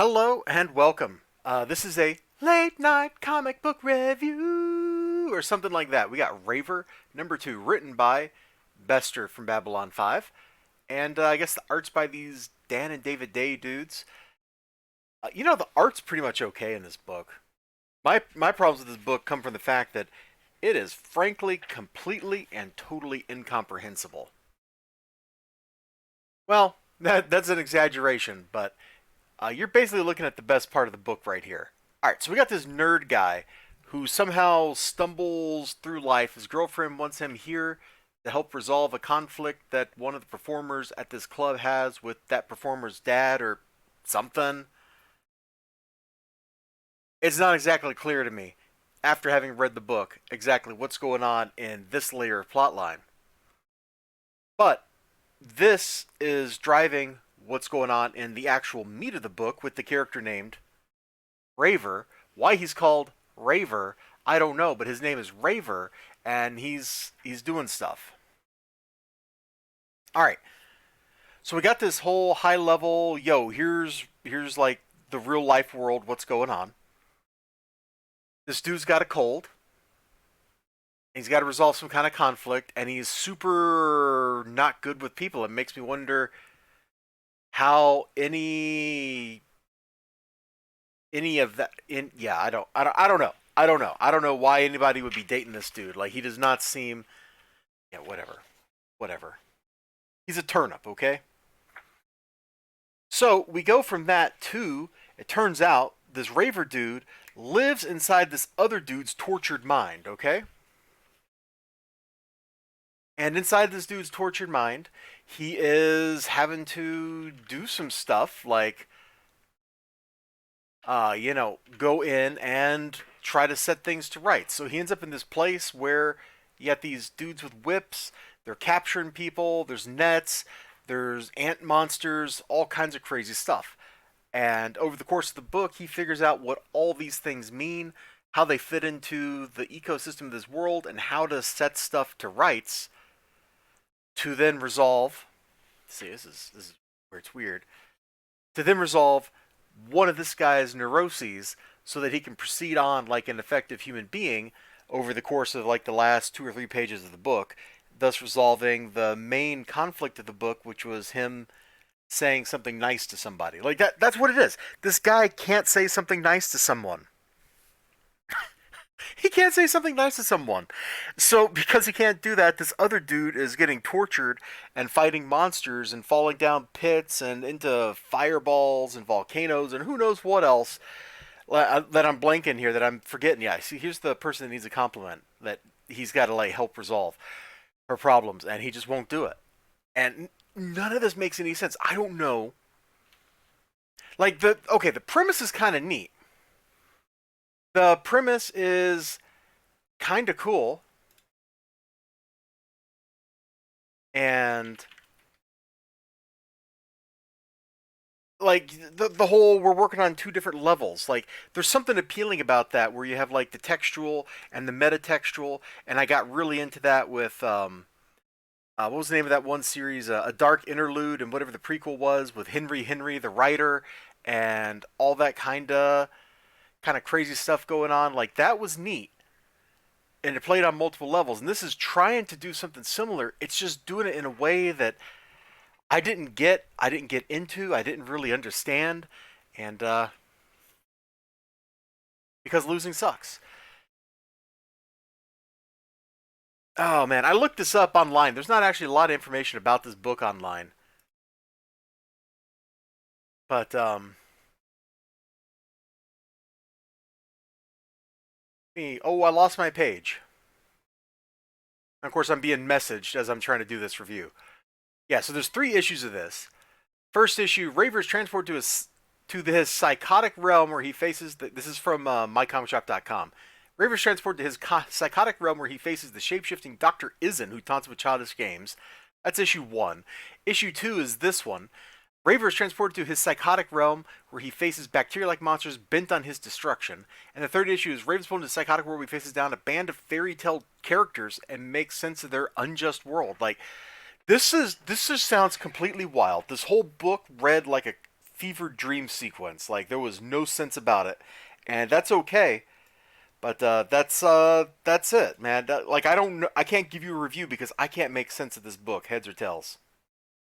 Hello and welcome. This is a late night comic book review or something like that. We got Raver #2, written by Bester from Babylon 5, and I guess the art's by these Dan and David Day dudes. The art's pretty much okay in this book. My problems with this book come from the fact that it is frankly completely and totally incomprehensible. Well, that's an exaggeration, but you're basically looking at the best part of the book right here. All right, so we got this nerd guy who somehow stumbles through life. His girlfriend wants him here to help resolve a conflict that one of the performers at this club has with that performer's dad or something. It's not exactly clear to me, after having read the book, exactly what's going on in this layer of plotline. But this is driving what's going on in the actual meat of the book with the character named Raver. Why he's called Raver, I don't know, but his name is Raver, and he's doing stuff. All right, so we got this whole high level. Here's like the real life world. What's going on? This dude's got a cold. He's got to resolve some kind of conflict, and he's super not good with people. It makes me wonder how any of that in yeah I don't know why anybody would be dating this dude. Like, he does not seem, yeah, whatever. He's a turnip. Okay, so we go from that to, it turns out this Raver dude lives inside this other dude's tortured mind. Okay, and inside this dude's tortured mind, he is having to do some stuff like go in and try to set things to rights. So he ends up in this place where you got these dudes with whips. They're capturing people. There's nets. There's ant monsters. All kinds of crazy stuff. And over the course of the book, he figures out what all these things mean, how they fit into the ecosystem of this world, and how to set stuff to rights to then resolve. See, this is where it's weird. To then resolve one of this guy's neuroses so that he can proceed on like an effective human being over the course of like the last 2 or 3 pages of the book, thus resolving the main conflict of the book, which was him saying something nice to somebody. Like that's what it is. This guy can't say something nice to someone. He can't say something nice to someone. So because he can't do that, this other dude is getting tortured and fighting monsters and falling down pits and into fireballs and volcanoes and who knows what else that I'm blanking here, that I'm forgetting. Yeah, see, here's the person that needs a compliment that he's got to like help resolve her problems, and he just won't do it. And none of this makes any sense. I don't know. Like, the premise is kind of neat. The premise is kind of cool, and like the whole, we're working on 2 different levels. Like, there's something appealing about that, where you have like the textual and the metatextual, and I got really into that with what was the name of that one series, A Dark Interlude, and whatever the prequel was, with Henry the writer, and all that kind of crazy stuff going on. Like, that was neat, and it played on multiple levels. And this is trying to do something similar. It's just doing it in a way that I didn't get into, I didn't really understand, and because losing sucks. Oh man, I looked this up online. There's not actually a lot of information about this book online, but I lost my page. And of course, I'm being messaged as I'm trying to do this review. Yeah, so there's 3 issues of this. First issue, Raver is transported to his psychotic realm where he faces this is from mycomicshop.com. Raver is transported to his psychotic realm where he faces the shape-shifting Dr. Izen, who taunts him with childish games. That's issue 1. Issue 2 is this one. Raver is transported to his psychotic realm where he faces bacteria-like monsters bent on his destruction. And the third issue is Raven's pulled into the psychotic world where he faces down a band of fairy tale characters and makes sense of their unjust world. Like, this just sounds completely wild. This whole book read like a fever dream sequence. Like there was no sense about it, and that's okay. But that's it, man. Like I don't know, I can't give you a review because I can't make sense of this book, heads or tails.